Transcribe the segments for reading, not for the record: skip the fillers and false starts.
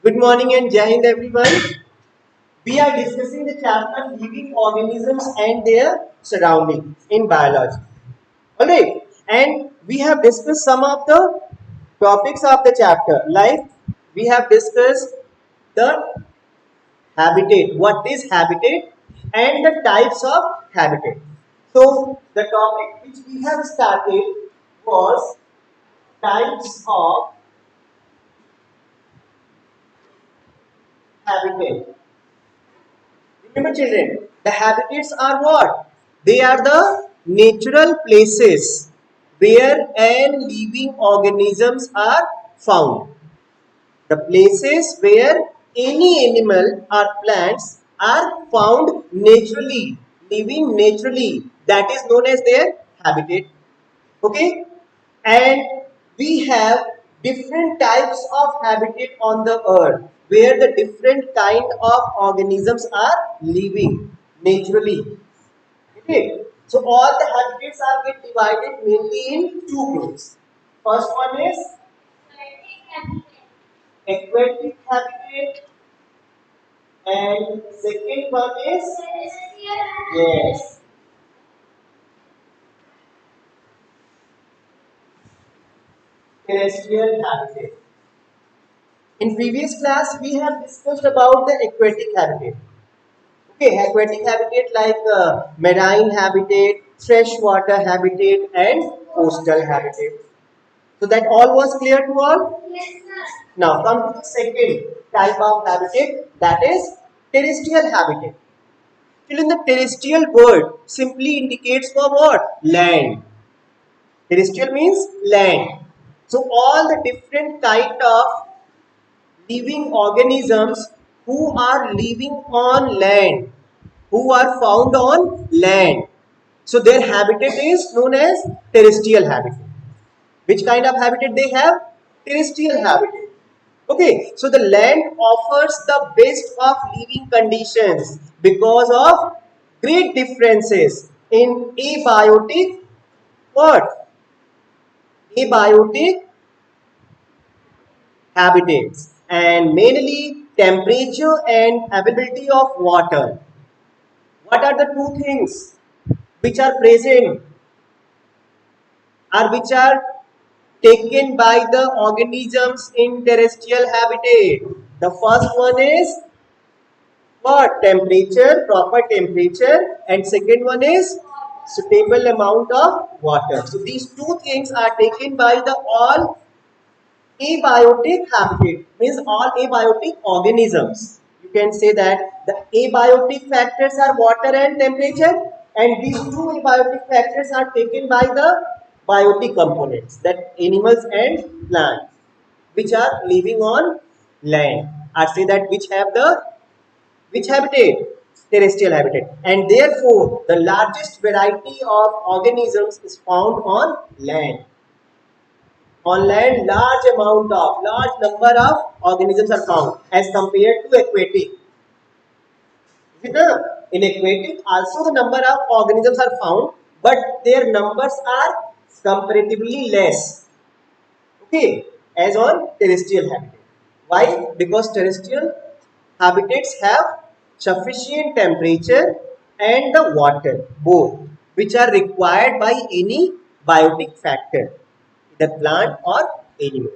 Good morning and Jai Hind everyone. We are discussing the chapter living organisms and their surroundings in biology. Alright, and we have discussed some of the topics of the chapter. Like we have discussed the habitat, what is habitat, and the types of habitat. So the topic which we have started was types of habitat. Remember children, the habitats are what? They are the natural places where and living organisms are found. The places where any animal or plants are found naturally, living naturally. That is known as their habitat. Okay, and we have different types of habitat on the earth where the different kind of organisms are living naturally. Okay, so all the habitats are get divided mainly in two groups. First one is aquatic habitat, and second one is yes, terrestrial habitat. In previous class, we have discussed about the aquatic habitat. Okay, aquatic habitat like marine habitat, freshwater habitat, and coastal habitat. So that all was clear to all? Now come to the second type of habitat, that is terrestrial habitat. Till in the terrestrial word simply indicates for what? Land. Terrestrial means land. So all the different kind of living organisms who are living on land, who are found on land. So their habitat is known as terrestrial habitat. Which kind of habitat they have? Terrestrial habitat. Okay, so the land offers the best of living conditions because of great differences in abiotic what? Abiotic habitats and mainly temperature and availability of water. What are the two things which are present or which are taken by the organisms in terrestrial habitat? The first one is what? Temperature, proper temperature, and second one is suitable amount of water. So these two things are taken by the all abiotic habitat, means all abiotic organisms. You can say that the abiotic factors are water and temperature, and these two abiotic factors are taken by the biotic components, that animals and plants which are living on land. I say that which habitat? Terrestrial habitat. And therefore, the largest variety of organisms is found on land. On land, large number of organisms are found as compared to aquatic. In aquatic, also the number of organisms are found, but their numbers are comparatively less. Okay, as on terrestrial habitat. Why? Because terrestrial habitats have sufficient temperature and the water, both, which are required by any biotic factor, either plant or animal.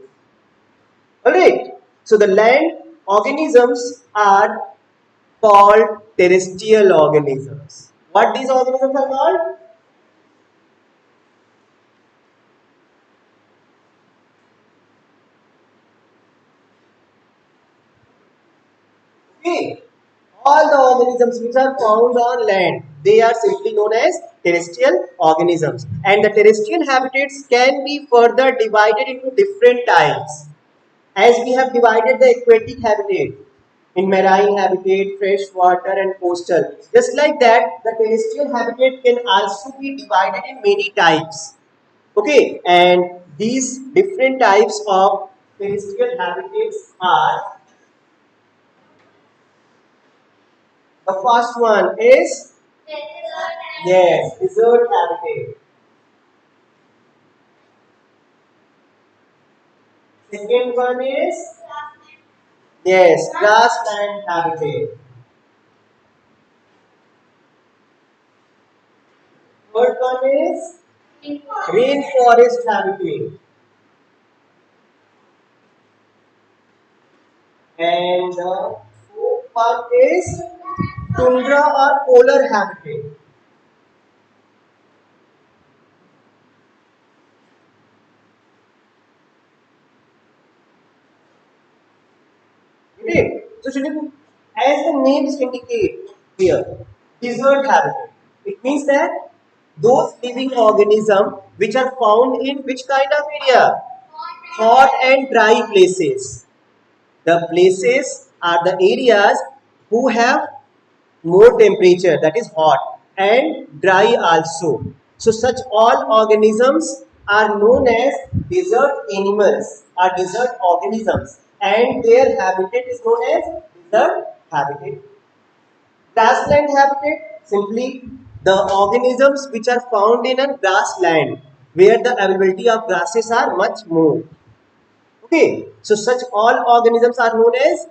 Alright, so the land organisms are called terrestrial organisms. What these organisms are called? Okay, all the organisms which are found on land, they are simply known as terrestrial organisms. And the terrestrial habitats can be further divided into different types. As we have divided the aquatic habitat in marine habitat, freshwater and coastal. Just like that, the terrestrial habitat can also be divided in many types. Okay, and these different types of terrestrial habitats are, the first one is yes, desert habitat. Second one is Yes, grassland habitat. Third one is rainforest habitat. And the fourth one is tundra or polar habitat. Okay. So children, as the names indicate here, desert habitat. It means that those living organisms which are found in which kind of area? Hot and dry places. The places are the areas who have more temperature, that is hot, and dry also. So such all organisms are known as desert animals or desert organisms, and their habitat is known as desert habitat. Grassland habitat, simply the organisms which are found in a grassland where the availability of grasses are much more. Okay, so such all organisms are known as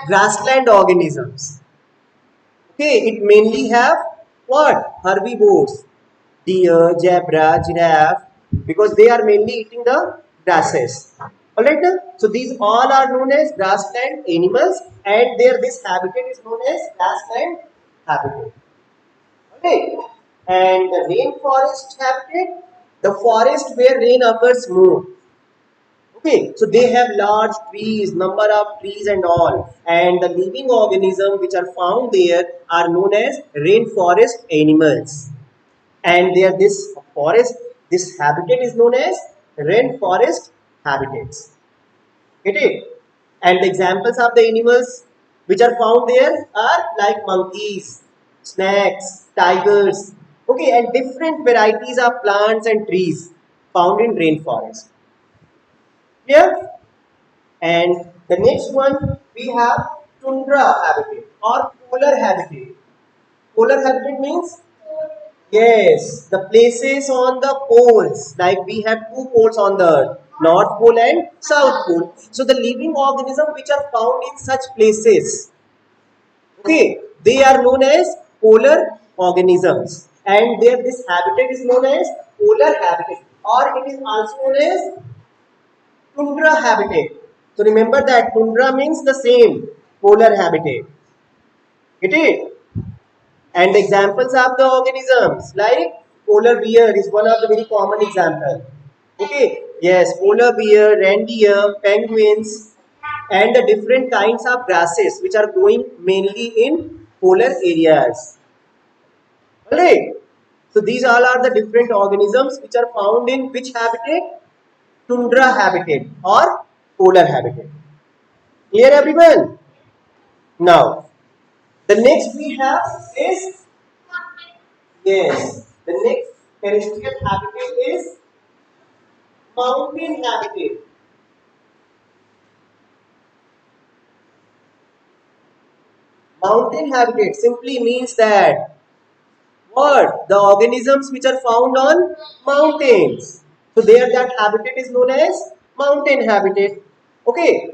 grassland organisms. Okay, it mainly have what? Herbivores, deer, zebra, giraffe, because they are mainly eating the grasses. Alright, so these all are known as grassland animals, and their this habitat is known as grassland habitat. Okay, and the rainforest habitat, the forest where rain occurs more. Okay, so they have large trees, number of trees and all, and the living organisms which are found there are known as rainforest animals. And there, this forest, this habitat is known as rainforest habitats. Get it? And the examples of the animals which are found there are like monkeys, snakes, tigers. Okay, and different varieties of plants and trees found in rainforest. Clear? And the next one we have tundra habitat or polar habitat. Polar habitat means yes, the places on the poles. Like we have two poles on the earth, North Pole and South Pole. So the living organisms which are found in such places, okay, they are known as polar organisms, and their this habitat is known as polar habitat, or it is also known as tundra habitat. So remember that tundra means the same polar habitat. Get it? And the examples of the organisms like polar bear is one of the very common example. Okay, yes, polar bear, reindeer, penguins, and the different kinds of grasses which are growing mainly in polar areas. Alright. So these all are the different organisms which are found in which habitat? Tundra habitat or polar habitat. Clear everyone? Now, the next we have is yes, the next terrestrial habitat is mountain habitat. Mountain habitat simply means that what? The organisms which are found on mountains. So there that habitat is known as mountain habitat. Okay,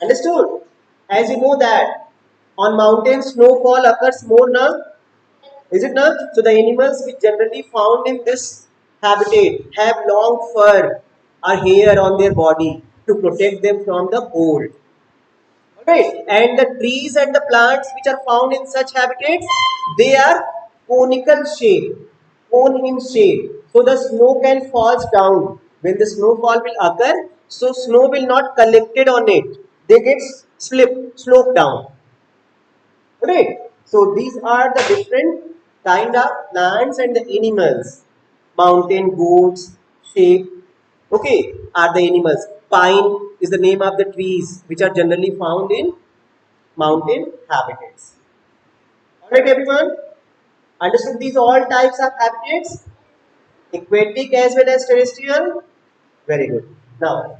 understood? As you know that on mountains snowfall occurs more now. Is it not? So the animals which generally found in this habitat have long fur or hair on their body to protect them from the cold. Alright, and the trees and the plants which are found in such habitats, they are conical shape, cone in shape. So the snow can falls down. When the snowfall will occur, so snow will not collected on it. They get sloped down. Right. So these are the different kind of plants and the animals. Mountain goats, sheep, okay, are the animals. Pine is the name of the trees which are generally found in mountain habitats. Alright everyone, understood these all types of habitats? Aquatic as well as terrestrial? Very good. Now,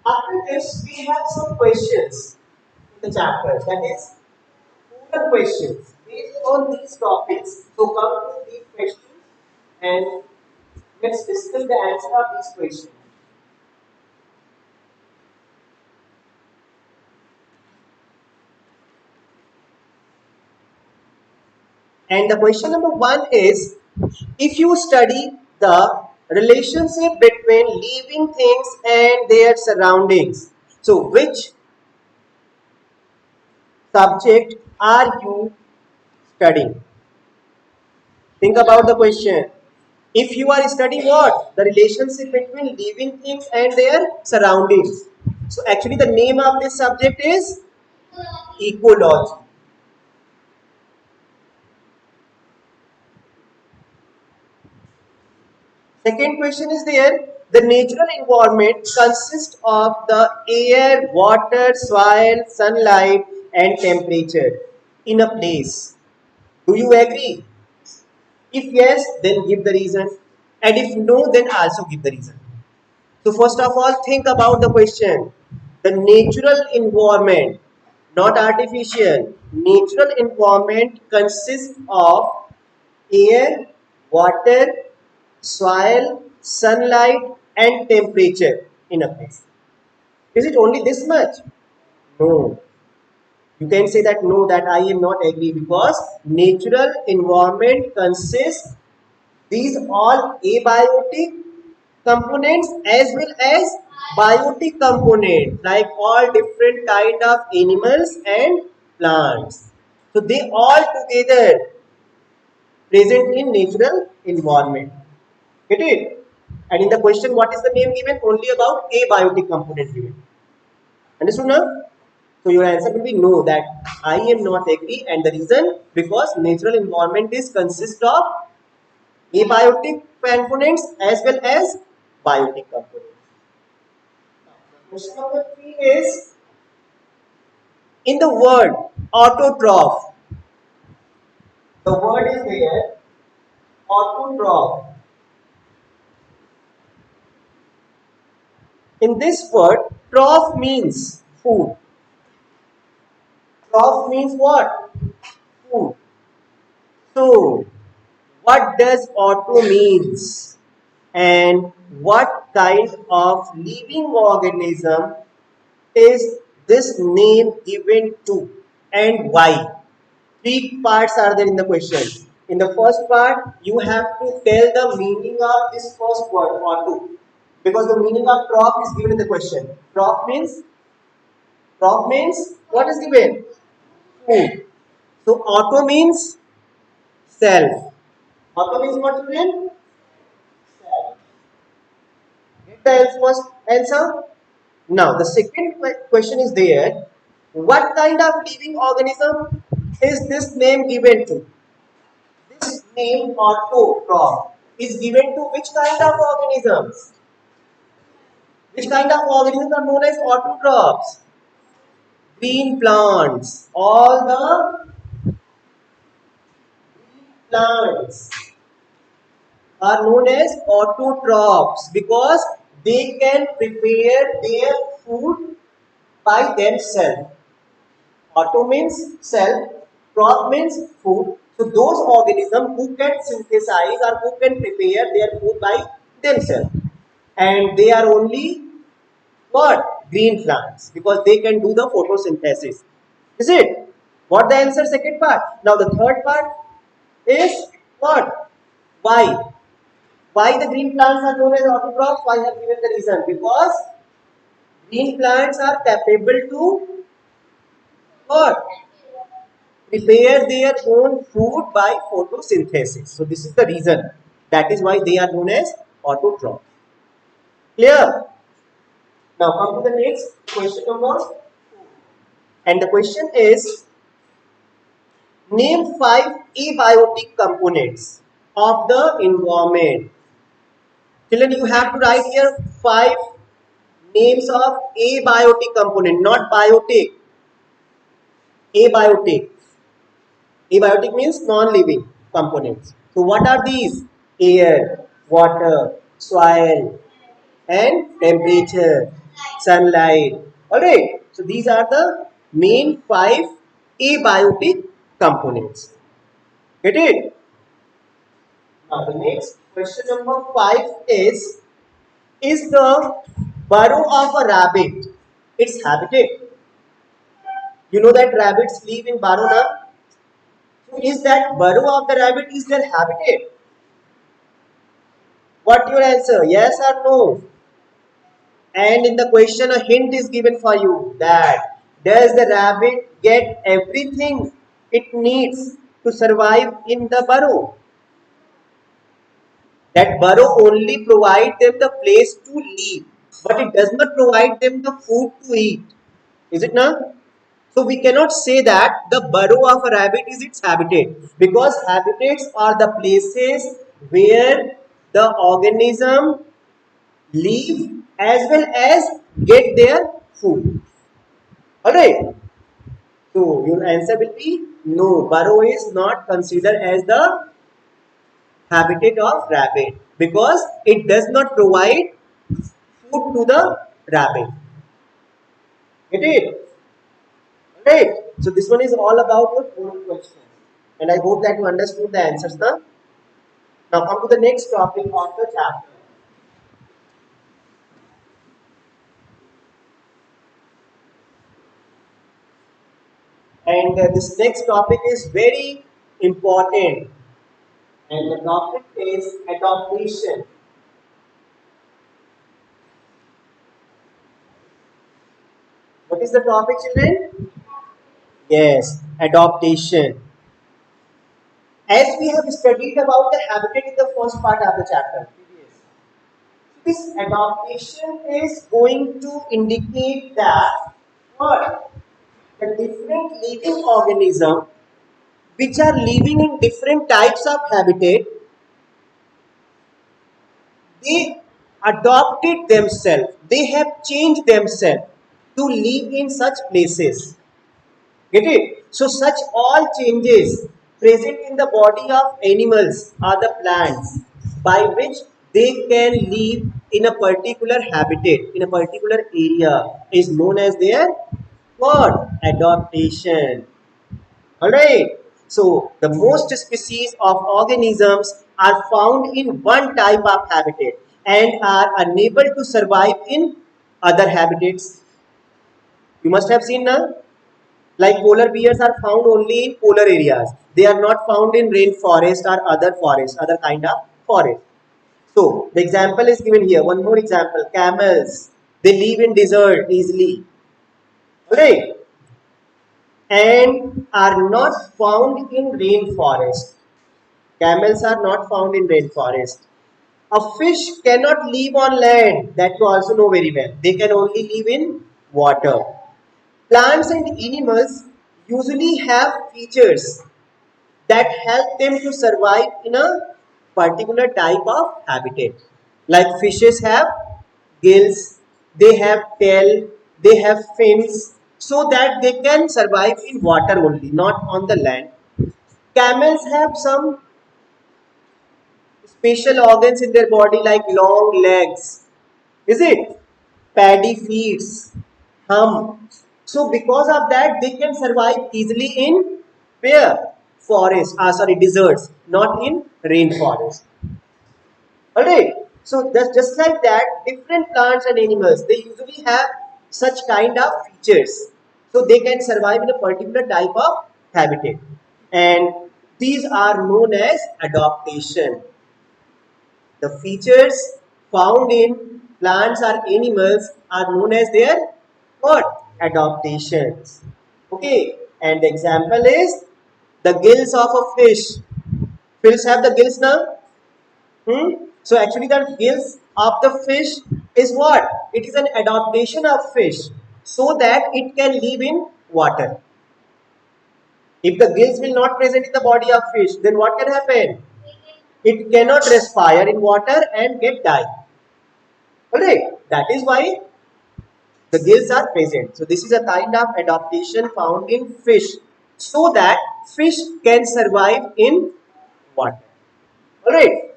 after this we have some questions in the chapter, that is the questions based on these topics. So come to these questions and let's discuss the answer of these questions. And the question number 1 is, if you study the relationship between living things and their surroundings, so which subject are you studying? Think about the question. If you are studying what? The relationship between living things and their surroundings. So actually the name of this subject is ecology. Second question is there. The natural environment consists of the air, water, soil, sunlight and temperature in a place. Do you agree? If yes, then give the reason. And if no, then also give the reason. So first of all, think about the question. The natural environment, not artificial, natural environment consists of air, water, soil, sunlight and temperature in a place. Is it only this much? No. You can say that no, that I am not agree, because natural environment consists these all abiotic components as well as biotic components, like all different kind of animals and plants. So they all together present in natural environment. Get it? And in the question, what is the name given? Only about abiotic component given. Understood now? So your answer will be no, that I am not agree, and the reason, because natural environment is consist of abiotic components as well as biotic components. Question number 3 is, in the word autotroph, the word is there, autotroph. In this word, troph means food. Troph means what? Food. So, what does auto means? And what kind of living organism is this name given to, and why? Three parts are there in the question. In the first part, you have to tell the meaning of this first word, auto, because the meaning of crop is given in the question. Crop means what is given? Food. So auto means self. Auto means what, children? Self. Get the first answer. Now the second question is there. What kind of living organism is this name given to? This name autotroph is given to which kind of organisms? Which kind of organisms are known as autotrophs? Green plants. All the plants are known as autotrophs because they can prepare their food by themselves. Auto means self, crop means food. So those organisms who can synthesize or who can prepare their food by themselves. And they are only what? Green plants, because they can do the photosynthesis. Is it? What the answer second part? Now the third part is what? Why? Why the green plants are known as autotrophs? I have given the reason. Because green plants are capable to what? Prepare their own food by photosynthesis. So this is the reason. That is why they are known as autotrophs. Clear? Now come to the next question number. And the question is, name 5 abiotic components of the environment. Children, you have to write here 5 names of abiotic component, not biotic. Abiotic. Abiotic means non-living components. So what are these? Air, water, soil, and temperature, sunlight. Alright. So these are the main 5 abiotic components. Get it? Now the next question number 5 is the burrow of a rabbit its habitat? You know that rabbits live in burrow now. Is that burrow of the rabbit is their habitat? What your answer? Yes or no? And in the question, a hint is given for you that does the rabbit get everything it needs to survive in the burrow? That burrow only provides them the place to live, but it does not provide them the food to eat. Is it not? So we cannot say that the burrow of a rabbit is its habitat, because habitats are the places where the organism live as well as get their food. Alright. So your answer will be no. Burrow is not considered as the habitat of rabbit because it does not provide food to the rabbit. Get it? Right. So this one is all about your oral questions. And I hope that you understood the answers now. Now come to the next topic of the chapter. And this next topic is very important. And the topic is adaptation. What is the topic, children? Yes, adaptation. As we have studied about the habitat in the first part of the chapter, this adaptation is going to indicate that what the different living organism which are living in different types of habitat, they adopted themselves, they have changed themselves to live in such places. Get it? So such all changes present in the body of animals or the plants by which they can live in a particular habitat, in a particular area is known as their what? Adaptation. Alright. So the most species of organisms are found in one type of habitat and are unable to survive in other habitats. You must have seen now. Like polar bears are found only in polar areas. They are not found in rainforest or other forest, other kind of forest. So the example is given here. One more example: camels. They live in desert easily, right? And are not found in rainforest. Camels are not found in rainforest. A fish cannot live on land. That you also know very well. They can only live in water. Plants and animals usually have features that help them to survive in a particular type of habitat. Like fishes have gills, they have tail, they have fins, so that they can survive in water only, not on the land. Camels have some special organs in their body like long legs. Is it? Paddy feeds, hum. So because of that, they can survive easily in where? Forest, sorry, deserts, not in rainforest. Alright. So that's just like that, different plants and animals, they usually have such kind of features. So they can survive in a particular type of habitat. And these are known as adaptation. The features found in plants or animals are known as their what? Adaptations. Okay, and the example is the gills of a fish. Fish have the gills now. So actually, the gills of the fish is what? It is an adaptation of fish so that it can live in water. If the gills will not present in the body of fish, then what can happen? It cannot respire in water and get die. Alright, that is why the gills are present. So this is a kind of adaptation found in fish so that fish can survive in water. Alright,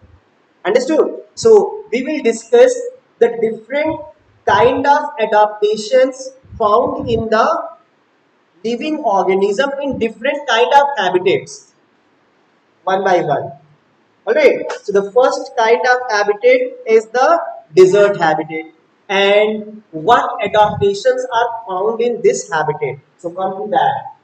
understood? So we will discuss the different kind of adaptations found in the living organism in different kind of habitats one by one. Alright, so the first kind of habitat is the desert habitat. And what adaptations are found in this habitat? So come to that.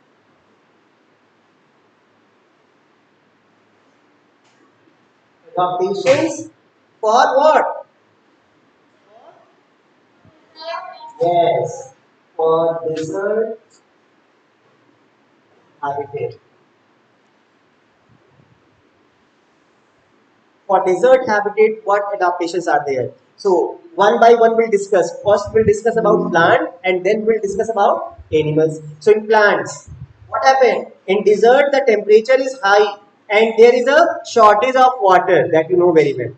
Adaptations for what? Yes, for desert habitat. For desert habitat, what adaptations are there? So one by one we'll discuss. First we'll discuss about plant and then we'll discuss about animals. So in plants, what happened? In desert the temperature is high and there is a shortage of water, that you know very well.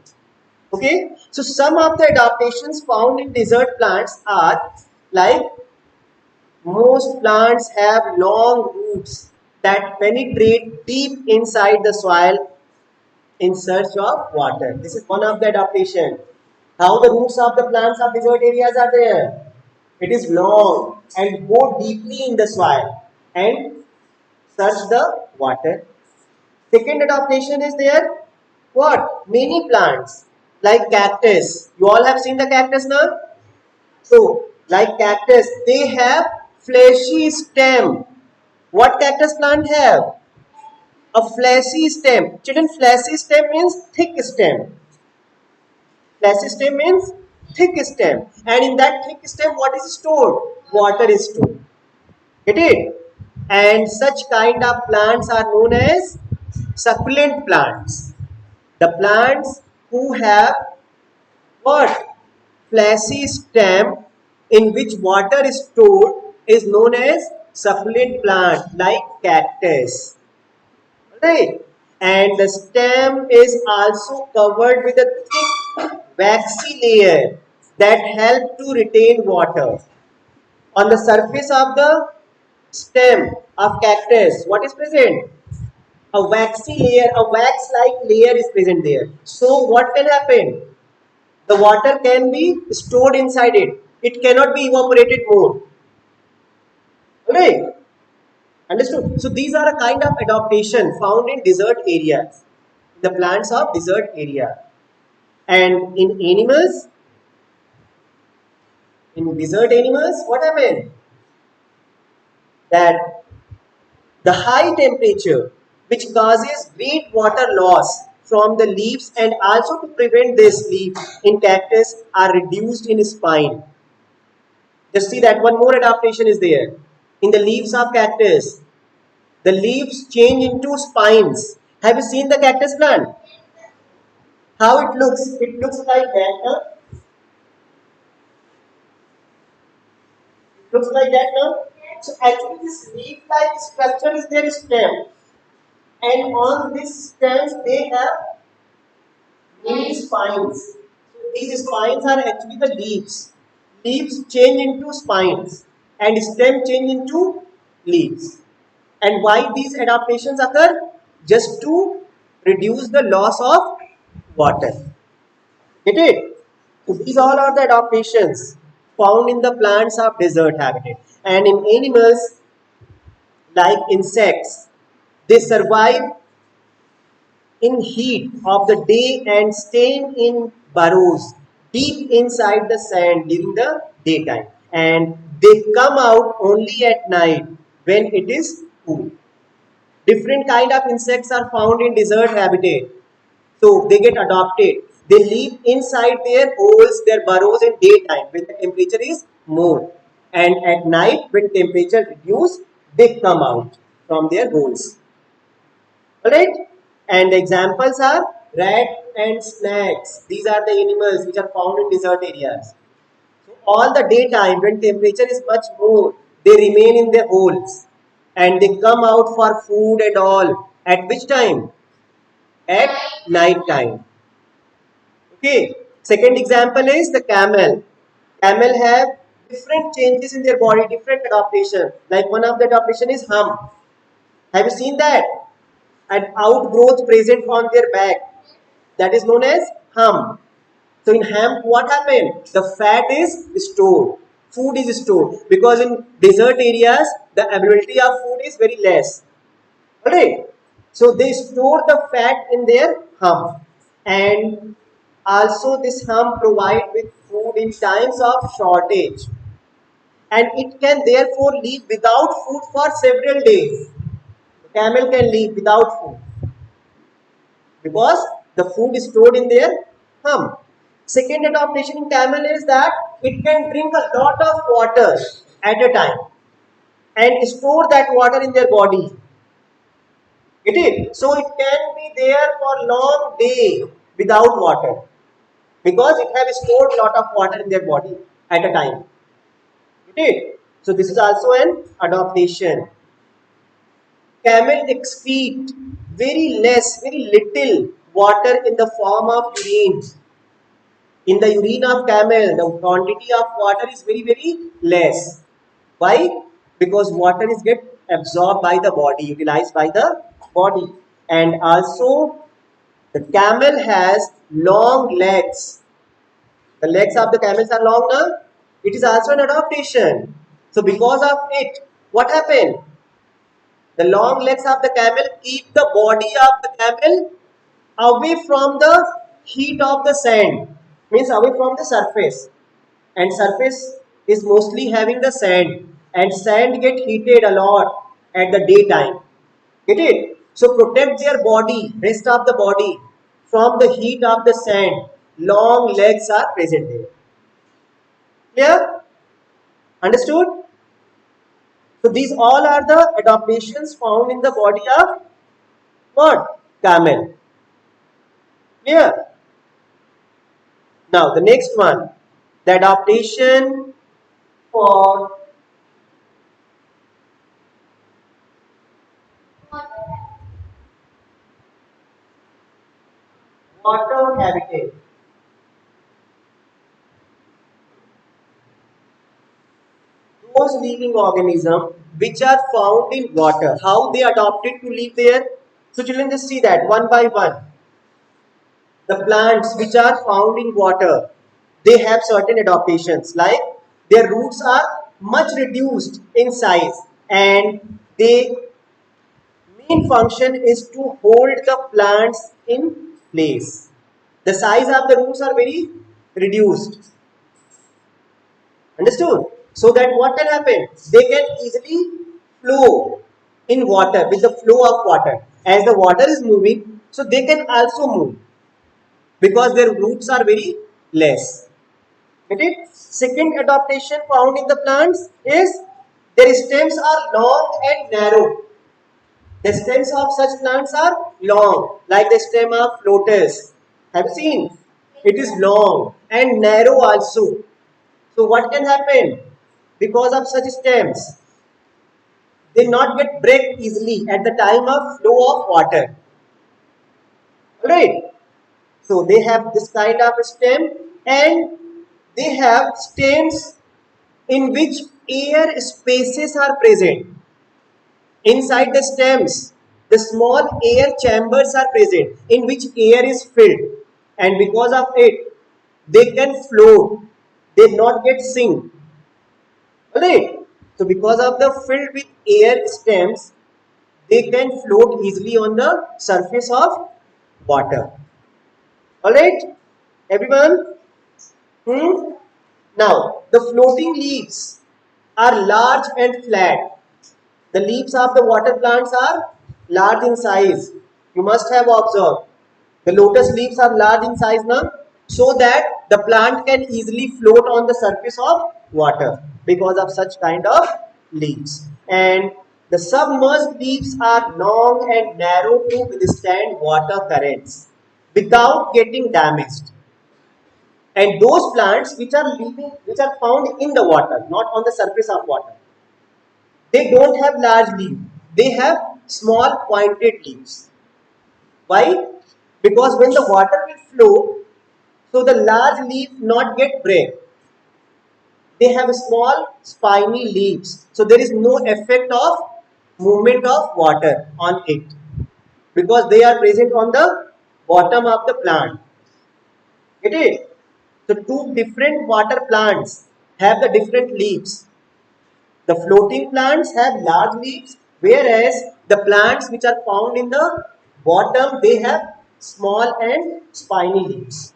Okay, so some of the adaptations found in desert plants are like most plants have long roots that penetrate deep inside the soil in search of water. This is one of the adaptation. How the roots of the plants of desert areas are there. It is long and go deeply in the soil and search the water. Second adaptation is there. What? Many plants like cactus. You all have seen the cactus now? So, like cactus, they have fleshy stem. What cactus plant have? A fleshy stem. Children, fleshy stem means thick stem. Fleshy stem means thick stem. And in that thick stem, what is stored? Water is stored. Get it? And such kind of plants are known as succulent plants. The plants who have what? Fleshy stem in which water is stored is known as succulent plant like cactus. Right? And the stem is also covered with a thick waxy layer that help to retain water. On the surface of the stem of cactus, what is present? A waxy layer, a wax-like layer is present there. So what can happen? The water can be stored inside it. It cannot be evaporated more. Alright? Understood? So these are a kind of adaptation found in desert areas. The plants of desert area. And in desert animals, what happened? That the high temperature which causes great water loss from the leaves and also to prevent this leaf in cactus are reduced in spine. Just see that one more adaptation is there. In the leaves of cactus, the leaves change into spines. Have you seen the cactus plant? How it looks? It looks like that. Huh? It looks like that now. So actually this leaf-like structure is their stem. And on these stems they have many spines. So these spines are actually the leaves. Leaves change into spines and stem change into leaves. And why these adaptations occur? Just to reduce the loss of water. Get it? So these all are the adaptations found in the plants of desert habitat. And in animals like insects, they survive in heat of the day and staying in burrows deep inside the sand during the daytime. And they come out only at night when it is cool. Different kind of insects are found in desert habitat. So they get adopted. They live inside their holes, their burrows in daytime when the temperature is more. And at night when temperature reduce, they come out from their holes. Alright? And the examples are rat and snakes. These are the animals which are found in desert areas. So all the daytime when temperature is much more, they remain in their holes and they come out for food and all. At which time? At night time. Okay. Second example is the camel. Camel have different changes in their body, different adaptation. Like one of the adaptation is hump. Have you seen that? An outgrowth present on their back. That is known as hump. So in hemp, what happened? The fat is stored. Food is stored because in desert areas the availability of food is very less. Alright. So they store the fat in their hump, and also this hump provide with food in times of shortage, and it can therefore live without food for several days. Camel can live without food because The food is stored in their hump. Second adaptation in camel is that it can drink a lot of water at a time and store that water in their body. Get it? So it can be there for long day without water because it have stored lot of water in their body at a time. Get it? So this is also an adaptation. Camel excrete very little water in the form of urine. In the urine of camel, the quantity of water is very less. Why? Because water is get absorbed by the body, utilized by the body. And also the camel has long legs. The legs of the camels are long now. It is also an adaptation. So because of it, what happened? The long legs of the camel keep the body of the camel away from the heat of the sand, means away from the surface, and surface is mostly having the sand, and sand get heated a lot at the daytime. Get it? So protect their body, rest of the body from the heat of the sand. Long legs are present there. Clear? Understood? So these all are the adaptations found in the body of what? Camel. Clear? Now the next one, the adaptation for water habitat. Those living organisms which are found in water, how they adapted to live there. So children, just see that one by one. The plants which are found in water, they have certain adaptations, like their roots are much reduced in size and their main function is to hold the plants in place. The size of the roots are very reduced. Understood? So that what can happen? They can easily flow in water with the flow of water. As the water is moving, so they can also move because their roots are very less. Get it? Second adaptation found in the plants is their stems are long and narrow. The stems of such plants are long, like the stem of lotus. Have you seen? It is long and narrow also. So what can happen? Because of such stems, they not get break easily at the time of flow of water. Alright. So they have this kind of stem and they have stems in which air spaces are present. Inside the stems, the small air chambers are present in which air is filled, and because of it, they can float. They not get sink. Alright. So because of the filled with air stems, they can float easily on the surface of water. Alright, everyone? Now, the floating leaves are large and flat. The leaves of the water plants are large in size. You must have observed. The lotus leaves are large in size now, so that the plant can easily float on the surface of water because of such kind of leaves. And the submerged leaves are long and narrow to withstand water currents without getting damaged. And those plants which are living, which are found in the water, not on the surface of water, they don't have large leaves. They have small pointed leaves. Why? Because when the water will flow, so the large leaf not get break. They have small spiny leaves. So there is no effect of movement of water on it because they are present on the bottom of the plant. Get it? So two different water plants have the different leaves. The floating plants have large leaves, whereas the plants which are found in the bottom, they have small and spiny leaves.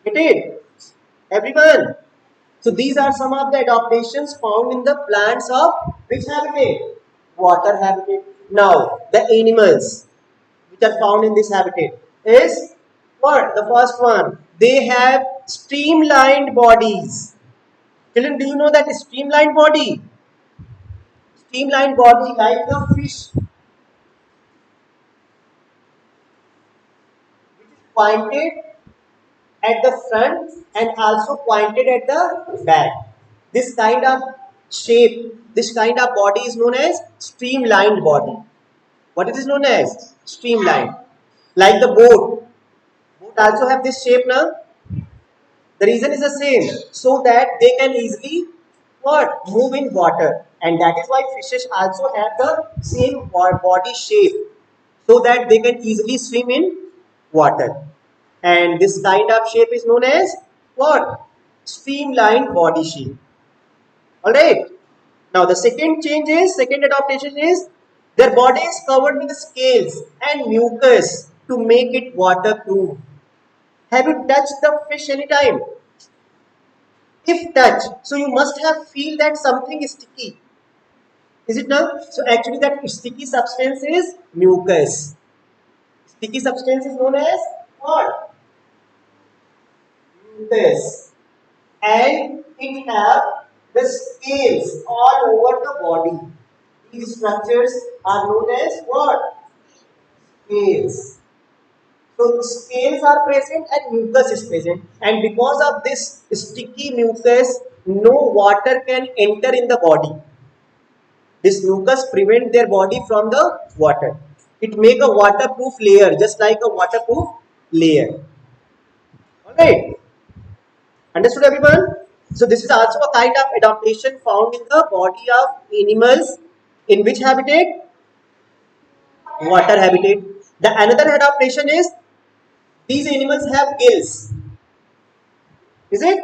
Get it? Everyone. So these are some of the adaptations found in the plants of which habitat? Water habitat. Now the animals which are found in this habitat is What? The first one. They have streamlined bodies. Children, do you know that streamlined body? Streamlined body like the fish, pointed at the front and also pointed at the back. This kind of shape, this kind of body is known as streamlined body. What it is known as? Streamlined. Like the boat. Boat also have this shape now. The reason is the same, so that they can easily what? Move in water. And that is why fishes also have the same body shape, so that they can easily swim in water. And this kind of shape is known as what? Streamlined body shape. Alright. Now the second adaptation is their body is covered with scales and mucus to make it waterproof. Have you touched the fish anytime? If touch, so you must have feel that something is sticky. Is it not? So actually that sticky substance is mucus. Sticky substance is known as what? Mucus. And it have the scales all over the body. These structures are known as what? Scales. So scales are present and mucus is present, and because of this sticky mucus, no water can enter in the body. This mucus prevent their body from the water. It make a waterproof layer, just like a waterproof layer. Alright, understood everyone? So this is also a kind of adaptation found in the body of animals. In which habitat? Water habitat. The another adaptation is these animals have gills. Is it?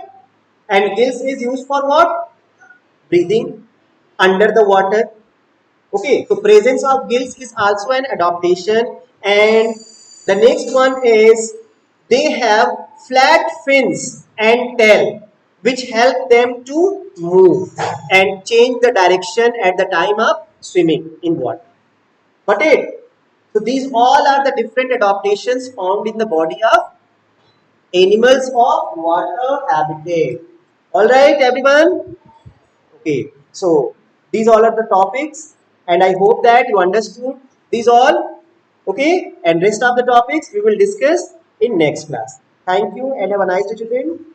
And gills is used for what? Breathing under the water. Okay, so presence of gills is also an adaptation. And the next one is they have flat fins and tail, which help them to move and change the direction at the time of swimming in water. Got it? So these all are the different adaptations found in the body of animals of water habitat. Alright everyone? Okay, so these all are the topics and I hope that you understood these all. Okay, and rest of the topics we will discuss in next class. Thank you and have a nice day children.